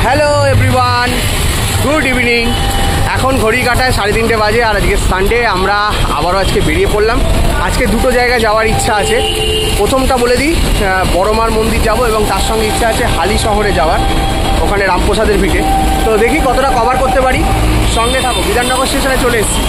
Hello everyone, good evening. এখন ঘড়ি কাটায় 3:30 বাজে আর আজকে সানডে। আমরা আবারও আজকে বেরিয়ে পড়লাম। আজকে দুটো জায়গায় যাওয়ার ইচ্ছা আছে। প্রথমটা বলে দিই, বড়মার মন্দির যাব এবং তার সঙ্গে ইচ্ছা আছে হালি শহরে যাওয়ার, ওখানে রামপ্রসাদের ভিটে। তো দেখি কতটা কভার করতে পারি, সঙ্গে থাকো। বিধাননগর স্টেশনে চলে এসেছি।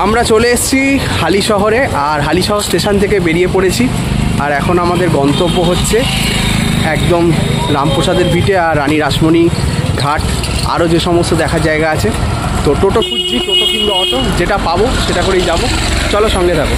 আমরা চলে এসেছি হালি শহরে, আর হালি শহর স্টেশন থেকে বেরিয়ে পড়েছি। আর এখন আমাদের গন্তব্য হচ্ছে একদম রামপ্রসাদের ভিটে আর রানী রাসমণি ঘাট, আরও যে সমস্ত দেখার জায়গা আছে। তো টোটো খুঁজছি, টোটো কিংবা অটো, যেটা পাবো সেটা করেই যাব। চলো সঙ্গে থাকো।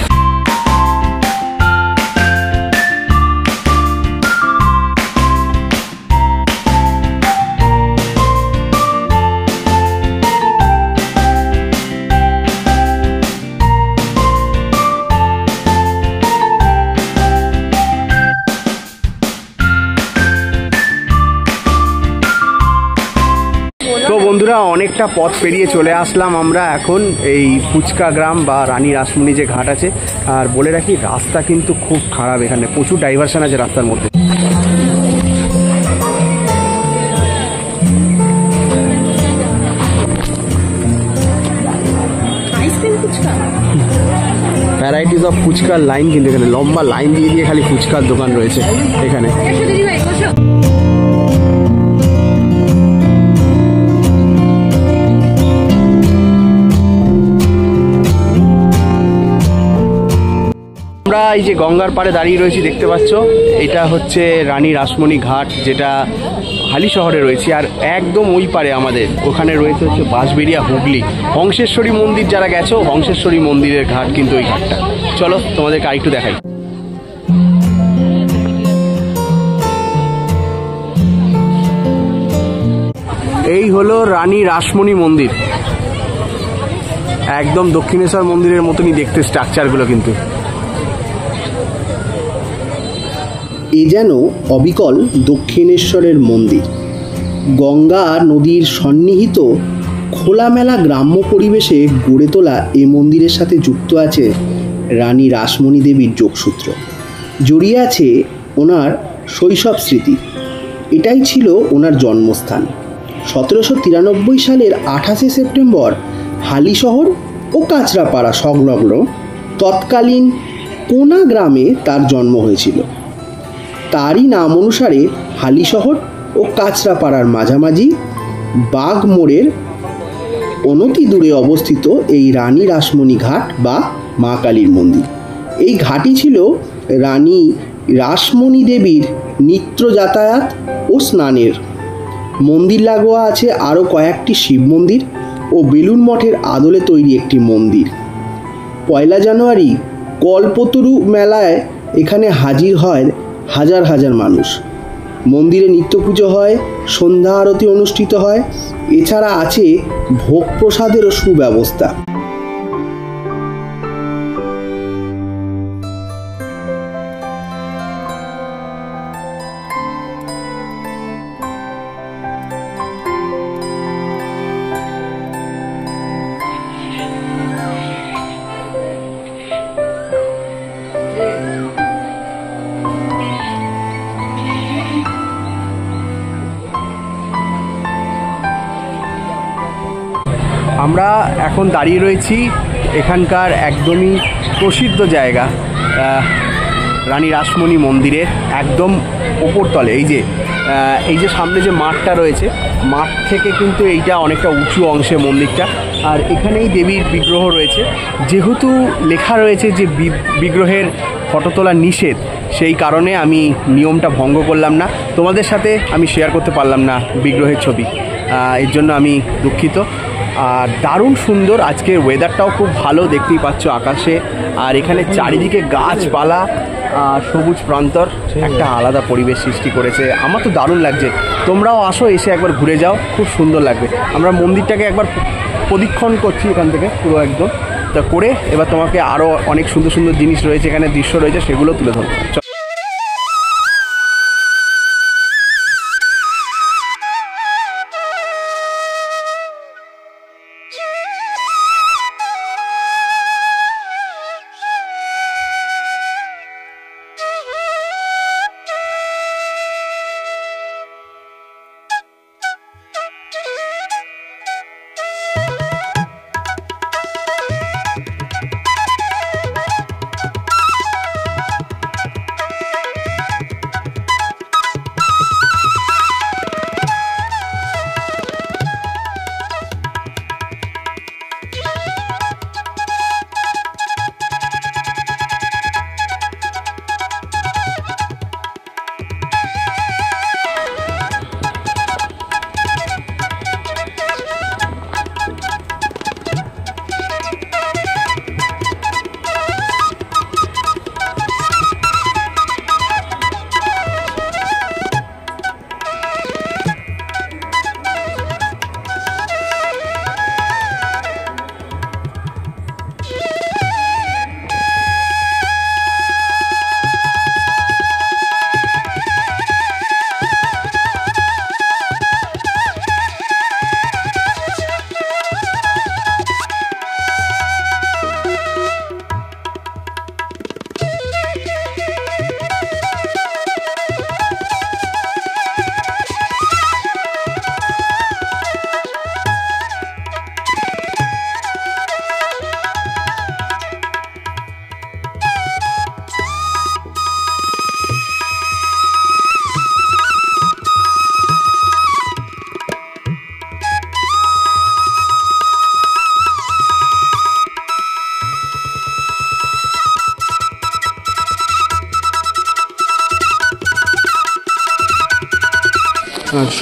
তো বন্ধুরা, অনেকটা পথ পেরিয়ে চলে আসলাম আমরা এখন এই ফুচকা গ্রাম বা রানী রাসমণি যে ঘাট আছে। আর বলে রাখি, রাস্তা কিন্তু খুব খারাপ, এখানে প্রচুর ডাইভারশন আছে রাস্তার মধ্যে। ভ্যারাইটিস অফ ফুচকার লাইন, কিন্তু এখানে লম্বা লাইন দিয়ে দিয়ে খালি ফুচকার দোকান রয়েছে এখানে। আমরা এই যে গঙ্গার পাড়ে দাঁড়িয়ে রয়েছি, দেখতে পাচ্ছ, এটা হচ্ছে রানী রাসমণি ঘাট, যেটা হালি শহরে রয়েছে। আর একদম ওই পারে আমাদের ওখানে রয়েছে হচ্ছে বাঁশবেড়িয়া হুগলি হংসেশ্বরী মন্দির। যারা গেছো, হংসেশ্বরী মন্দিরের ঘাট কিন্তু ওই ঘাটটা। চলো তোমাদেরকে আরেকটু দেখাই। এই হলো রানী রাসমণি মন্দির, একদম দক্ষিণেশ্বর মন্দিরের মতনই দেখতে স্ট্রাকচারগুলো। কিন্তু এ যেন অবিকল দক্ষিণেশ্বরের মন্দির। গঙ্গা নদীর সন্নিহিত খোলামেলা গ্রাম্য পরিবেশে গড়ে তোলা এ মন্দিরের সাথে যুক্ত আছে রানী রাসমণি দেবীর যোগসূত্র। জড়িয়ে আছে ওনার শৈশব স্মৃতি। এটাই ছিল ওনার জন্মস্থান। 1793 সালের 28শে সেপ্টেম্বর হালি শহর ও কাঁচরাপাড়া সংলগ্ন তৎকালীন কোনা গ্রামে তার জন্ম হয়েছিল। তারই নাম অনুসারে হালি শহর ও কাঁচরাপাড়ার মাঝামাঝি বাঘ মোড়ের অনতি দূরে অবস্থিত এই রানী রাসমণি ঘাট বা মা কালীর মন্দির। এই ঘাটই ছিল রানী রাসমণি দেবীর নিত্য যাতায়াত ও স্নানের। মন্দির লাগোয়া আছে আরও কয়েকটি শিব মন্দির ও বেলুন মঠের আদলে তৈরি একটি মন্দির। 1 জানুয়ারি কল্পতরু মেলায় এখানে হাজির হয় হাজার হাজার মানুষ। মন্দিরে নিত্য পুজো হয়, সন্ধ্যা আরতি অনুষ্ঠিত হয়। এছাড়া আছে ভোগ প্রসাদেরও সুব্যবস্থা। আমরা এখন দাঁড়িয়ে রয়েছি এখানকার একদমই প্রসিদ্ধ জায়গা রানী রাসমণি মন্দিরের একদম উপরতলে। এই যে সামনে যে মাঠটা রয়েছে, মাঠ থেকে কিন্তু এইটা অনেকটা উঁচু অংশে মন্দিরটা। আর এখানেই দেবীর বিগ্রহ রয়েছে। যেহেতু লেখা রয়েছে যে বিগ্রহের ফটো তোলা নিষেধ, সেই কারণে আমি নিয়মটা ভঙ্গ করলাম না, তোমাদের সাথে আমি শেয়ার করতে পারলাম না বিগ্রহের ছবি। এর জন্য আমি দুঃখিত। আর দারুণ সুন্দর। আজকের ওয়েদারটাও খুব ভালো, দেখতেই পাচ্ছ আকাশে, আর এখানে চারিদিকে গাছপালা আর সবুজ প্রান্তর, একটা আলাদা পরিবেশ সৃষ্টি করেছে। আমার তো দারুণ লাগছে। তোমরাও আসো, এসে একবার ঘুরে যাও, খুব সুন্দর লাগবে। আমরা মন্দিরটাকে একবার প্রদক্ষিণ করছি এখান থেকে পুরো একদম, তা করে এবার তোমাকে আরও অনেক সুন্দর সুন্দর জিনিস রয়েছে এখানে, দৃশ্য রয়েছে, সেগুলো তুলে ধরবো।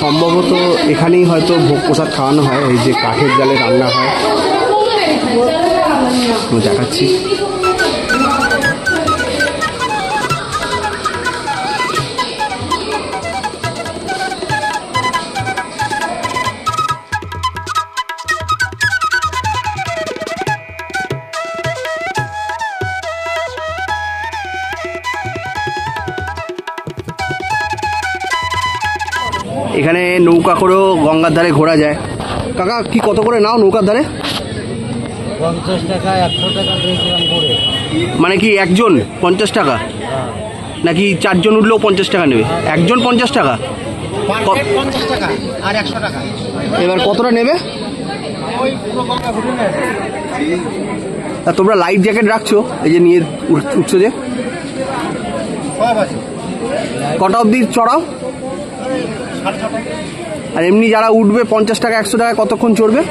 সম্ভবত এখানেই হয়তো ভোগ প্রসাদ খাওয়ানো হয়, এই যে কাঠের জালে রান্না হয়, দেখাচ্ছি। এখানে নৌকা করেও গঙ্গার ধারে ঘোরা যায়। কাকা কি কত করে নাও নৌকার ধারে? 50 টাকা 100 টাকা দিয়েছিলাম করে। মানে কি একজন 50 টাকা, নাকি 4 জন উঠলেও 50 টাকা নেবে? একজন 50 টাকা, 50 টাকা আর 100 টাকা। এবার কতটা নেবে? ওই পুরো গঙ্গা ঘুরে নেবে। তা তোমরা লাইফ জ্যাকেট রাখছো, এই যে নিয়ে উঠছো যে, সব আছে। কটা অবধি চড়াও? আর এমনি যারা উঠবে 50 টাকা 100 টাকা কতক্ষণ চড়বে?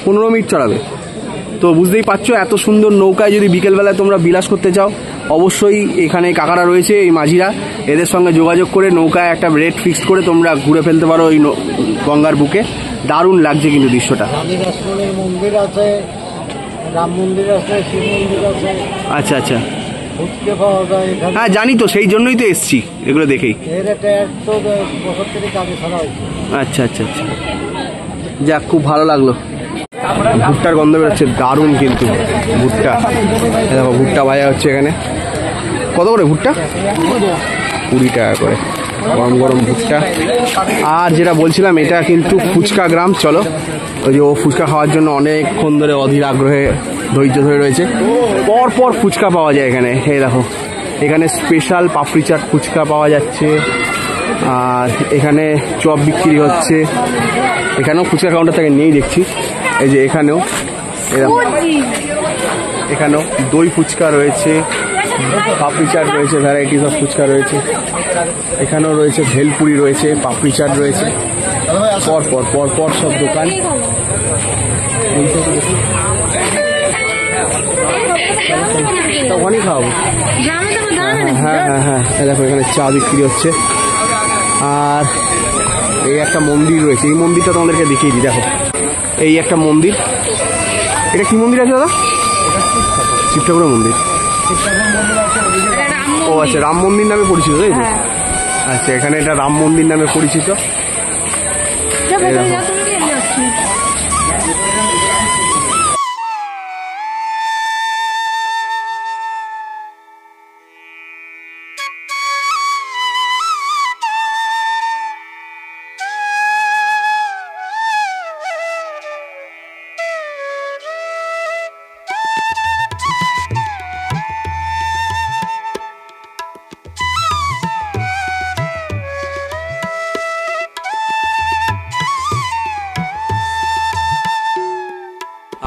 15 মিনিট চড়াবে। তো বুঝতেই পারছো, এত সুন্দর নৌকায় যদি বিকেলবেলায় তোমরা বিলাস করতে চাও, অবশ্যই এখানে কাকারা রয়েছে, এই মাঝিরা, এদের সঙ্গে যোগাযোগ করে নৌকায় একটা রেট ফিক্সড করে তোমরা ঘুরে ফেলতে পারো এই গঙ্গার বুকে। দারুণ লাগছে কিন্তু দৃশ্যটা। মন্দির আছে, রাম মন্দির আছে, শিব মন্দির আছে। আচ্ছা আচ্ছা, ফুচকে পাওয়া যায় এখানে। হ্যাঁ জানি তো, সেই জন্যই তো এসছি এগুলো দেখেই। এর একটা তো বছর থেকে কাজে ছাড়া হয়েছে। আচ্ছা আচ্ছা আচ্ছা, যাক খুব ভালো লাগলো। ভুট্টার গন্ধ বেরোচ্ছে, দারুণ কিন্তু ভুট্টা। দেখো ভুট্টা ভাজা হচ্ছে এখানে। কত করে ভুট্টা? 20 টাকা করে, গরম গরম ভুট্টা। আর যেটা বলছিলাম, এটা কিন্তু ফুচকা গ্রাম। চলো, ওই যে ও ফুচকা খাওয়ার জন্য অনেকক্ষণ ধরে অধীর আগ্রহে ধৈর্য ধরে রয়েছে। পরপর ফুচকা পাওয়া যায় এখানে। এই দেখো, এখানে স্পেশাল পাপড়ি চাট ফুচকা পাওয়া যাচ্ছে, আর এখানে চপ বিক্রি হচ্ছে। এখানেও ফুচকা কাউন্টার থেকে নেই দেখছি। এই যে এখানেও এখানেও দই ফুচকা রয়েছে, পাপড়ি চাট রয়েছে, ভ্যারাইটিস অফ ফুচকা রয়েছে। এখানেও রয়েছে ভেলপুরি রয়েছে, পাপড়ি চাট রয়েছে, পরপর পরপর সব দোকান। ওখানেই খাওয়াবো। হ্যাঁ হ্যাঁ হ্যাঁ, দেখো এখানে চা বিক্রি হচ্ছে। আর এই একটা মন্দির রয়েছে, এই মন্দিরটা তোমাদেরকে দেখিয়ে দিই। দেখো এই একটা মন্দির, এটা কি মন্দির আছে দাদা? শিব ঠাকুরের মন্দির। ও আচ্ছা, রাম মন্দির নামে পরিচিত তাই তো? আচ্ছা, এখানে এটা রাম মন্দির নামে পরিচিত।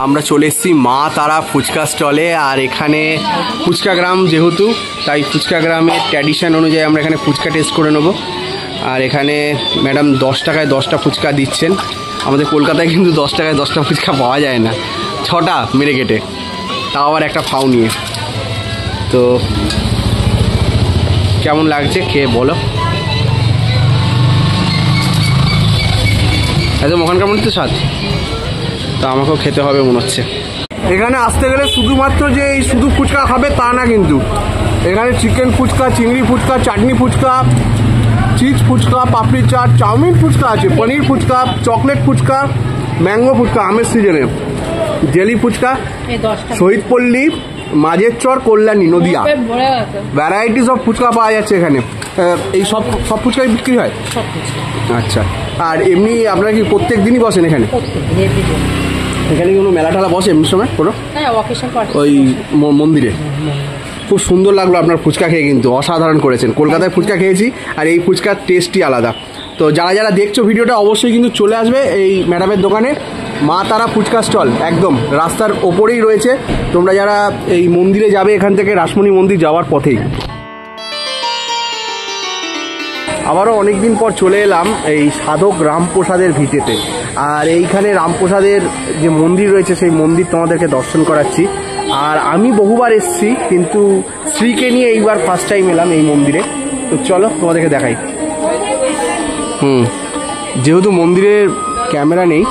আমরা চলে এসেছি মা তারা ফুচকা স্টলে। আর এখানে ফুচকা গ্রাম যেহেতু, তাই ফুচকা গ্রামের ট্র্যাডিশন অনুযায়ী আমরা এখানে ফুচকা টেস্ট করে নেব। আর এখানে ম্যাডাম 10 টাকায় 10টা ফুচকা দিচ্ছেন। আমাদের কলকাতায় কিন্তু 10 টাকায় 10টা ফুচকা পাওয়া যায় না, 6টা মেরে কেটে, তাও আবার একটা ফাউ নিয়ে। তো কেমন লাগছে খেয়ে বলো। একদম ওখানকার মধ্যে তো স্বাদ, তো আমাকেও খেতে হবে মনে হচ্ছে। এখানে আসতে গেলে শুধুমাত্র যে এই শুধু ফুচকা খাবে তা না, কিন্তু এখানে চিকেন ফুচকা, চিংড়ি ফুচকা, চাটনি ফুচকা, চিজ ফুচকা, পাপড়ি চাট, চাউমিন ফুচকা আছে, পনির ফুচকা, চকলেট ফুচকা, ম্যাঙ্গো ফুচকা আমের সিজনে, জেলি ফুচকা, শহীদপল্লী, মাঝের চর, কল্যাণী, নদিয়া, ভ্যারাইটিস অফ ফুচকা পাওয়া যাচ্ছে এখানে। এই সব ফুচকাই বিক্রি হয়? আচ্ছা, আর এমনি আপনারা কি প্রত্যেক দিনই বসেন এখানে? এখানে কোনো মেলা টেলা বসে এমনি সময় কোনো? ওই মন্দিরে। খুব সুন্দর লাগলো আপনার ফুচকা খেয়ে, কিন্তু অসাধারণ করেছেন। কলকাতায় ফুচকা খেয়েছি, আর এই ফুচকার টেস্টই আলাদা। তো যারা যারা দেখছো ভিডিওটা অবশ্যই কিন্তু চলে আসবে এই ম্যাডামের দোকানে, মা তারা ফুচকা স্টল, একদম রাস্তার ওপরেই রয়েছে। তোমরা যারা এই মন্দিরে যাবে এখান থেকে রাসমণি মন্দির যাওয়ার পথেই। আবারও অনেকদিন পর চলে এলাম এই সাধক রামপ্রসাদের ভিটেতে। আর এইখানে রামপ্রসাদের যে মন্দির রয়েছে সেই মন্দির তোমাদেরকে দর্শন করাচ্ছি। আর আমি বহুবার এসেছি, কিন্তু স্ত্রীকে নিয়ে এইবার ফার্স্ট টাইম এলাম এই মন্দিরে। তো চলো তোমাদেরকে দেখাই। যেহেতু মন্দিরের ক্যামেরা নেই,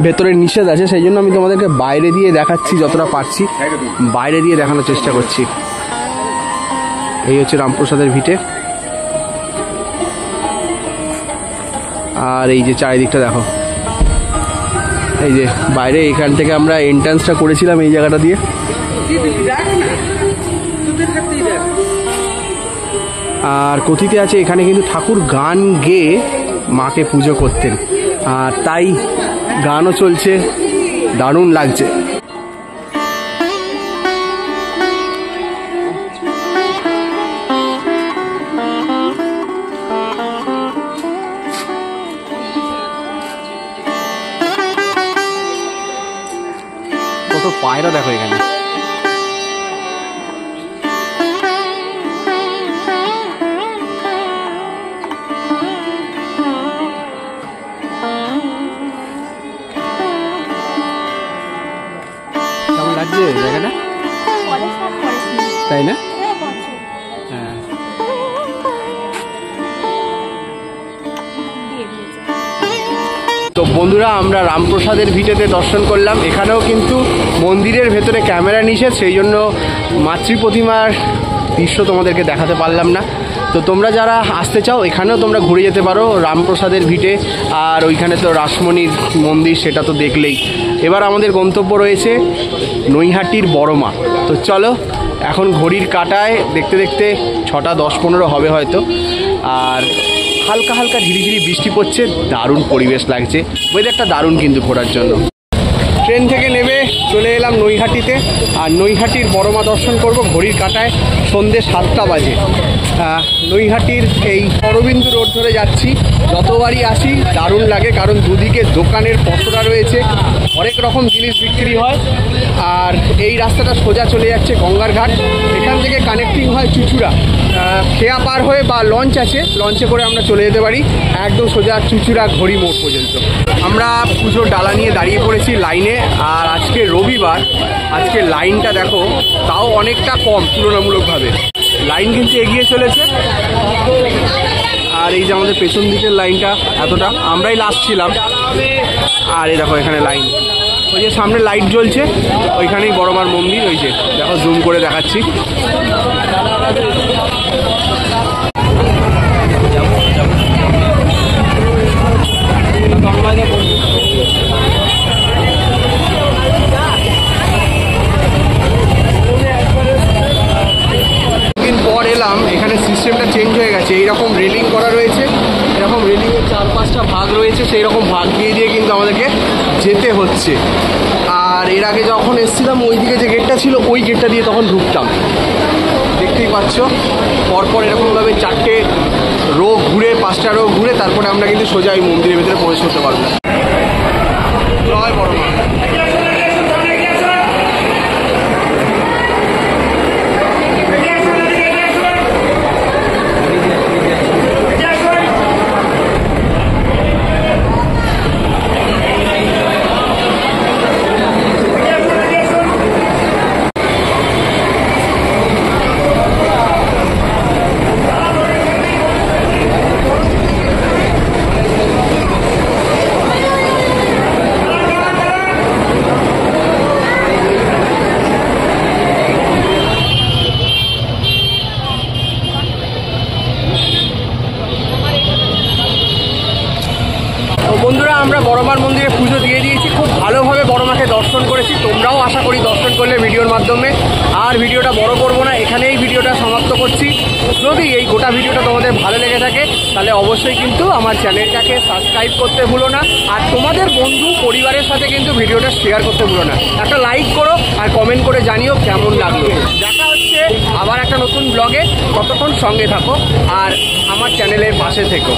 ভেতরে নিষেধ আছে, সেই জন্য আমি তোমাদেরকে বাইরে দিয়ে দেখাচ্ছি, যতটা পারছি বাইরে দিয়ে দেখানোর চেষ্টা করছি। এই হচ্ছে রামপ্রসাদের ভিটে। আর এই যে চারিদিকটা দেখো, এই যে বাইরে, এখান থেকে আমরা এন্ট্রান্সটা করেছিলাম এই জায়গাটা দিয়ে। আর কথিতে আছে এখানে কিন্তু ঠাকুর গান গেয়ে মাকে পুজো করতেন, আর তাই গানও চলছে, দারুণ লাগছে। কত পায়রা দেখো এখানে। কেমন লাগছে জায়গাটা, তাই না? হ্যাঁ, তো বন্ধুরা আমরা রামপ্রসাদের ভিটেতে দর্শন করলাম। এখানেও কিন্তু মন্দিরের ভেতরে ক্যামেরা নিষেধ, সেই জন্য মাতৃ প্রতিমার দৃশ্য তোমাদেরকে দেখাতে পারলাম না। তো তোমরা যারা আসতে চাও এখানেও তোমরা ঘুরে যেতে পারো রামপ্রসাদের ভিটে। আর ওইখানে তো রাসমণির মন্দির, সেটা তো দেখলেই। এবার আমাদের গন্তব্য রয়েছে নৈহাটির বড় মা। তো চলো, এখন ঘড়ির কাঁটায় দেখতে দেখতে 6টা 10-15 হবে হয়তো। আর হালকা হালকা ঝিরিঝিরি বৃষ্টি পড়ছে, দারুণ পরিবেশ লাগছে, ওয়েদারটা দারুণ কিন্তু ঘোরার জন্য। ট্রেন থেকে নেমে চলে এলাম নৈহাটিতে। আর নৈহাটির বড় মা দর্শন করব। ঘড়ির কাঁটায় সন্ধ্যে 7টা বাজে। নৈহাটির এই অরবিন্দ রোড ধরে যাচ্ছি। যতবারই আসি দারুণ লাগে, কারণ দুদিকে দোকানের পসরা রয়েছে, হরেক রকম জিনিস বিক্রি হয়। আর এই রাস্তাটা সোজা চলে যাচ্ছে গঙ্গার ঘাট। এখান থেকে কানেক্টিং হয় চুচুড়া, খেয়া পার হয়ে, বা লঞ্চ আছে, লঞ্চে করে আমরা চলে যেতে পারি একদম সোজা চুচুড়া ঘড়ি মোড় পর্যন্ত। আমরা পুজোর ডালা নিয়ে দাঁড়িয়ে পড়েছি লাইনে। আর আজকে রবিবার, আজকে লাইনটা দেখো তাও অনেকটা কম তুলনামূলকভাবে। লাইন কিন্তু এগিয়ে চলেছে। আর আর এই যে আমাদের পেছন দিকের লাইনটা এতটা, আমরাই লাস্ট ছিলাম। আর এই দেখো এখানে লাইন, ওই যে সামনে লাইট জ্বলছে ওইখানেই বড় মার মন্দির। ওই যে দেখো জুম করে দেখাচ্ছি। দিন পর এলাম, এখানে সিস্টেমটা চেঞ্জ হয়ে গেছে। এইরকম রেলিং করা রয়েছে, এরকম রেলিংয়ের 4-5টা ভাগ রয়েছে, সেই রকম ভাগ দিয়ে দিয়ে কিন্তু আমাদেরকে যেতে হচ্ছে। আর এর আগে যখন এসেছিলাম ওইদিকে যে গেটটা ছিল ওই গেটটা দিয়ে তখন ঢুকতাম। দেখতেই পাচ্ছ পরপর এরকমভাবে 4টে রো ঘুরে, 5টা রো ঘুরে তারপরে আমরা কিন্তু সোজা এই মন্দিরের ভেতরে প্রবেশ করতে পারবো। জয় বড় মা। বন্ধুরা আমরা বড় মার মন্দিরে পুজো দিয়ে দিয়েছি, খুব ভালোভাবে বড় মাকে দর্শন করেছি। তোমরাও আশা করি দর্শন করলে ভিডিওর মাধ্যমে। আর ভিডিওটা বড় করবো না, এখানেই ভিডিওটা সমাপ্ত করছি। যদি এই গোটা ভিডিওটা তোমাদের ভালো লেগে থাকে তাহলে অবশ্যই কিন্তু আমার চ্যানেলটাকে সাবস্ক্রাইব করতে ভুলো না। আর তোমাদের বন্ধু পরিবারের সাথে কিন্তু ভিডিওটা শেয়ার করতে ভুলো না। একটা লাইক করো আর কমেন্ট করে জানিও কেমন লাগলো। দেখা হচ্ছে আবার একটা নতুন ব্লগে, ততক্ষণ সঙ্গে থাকো আর আমার চ্যানেলের পাশে থেকো।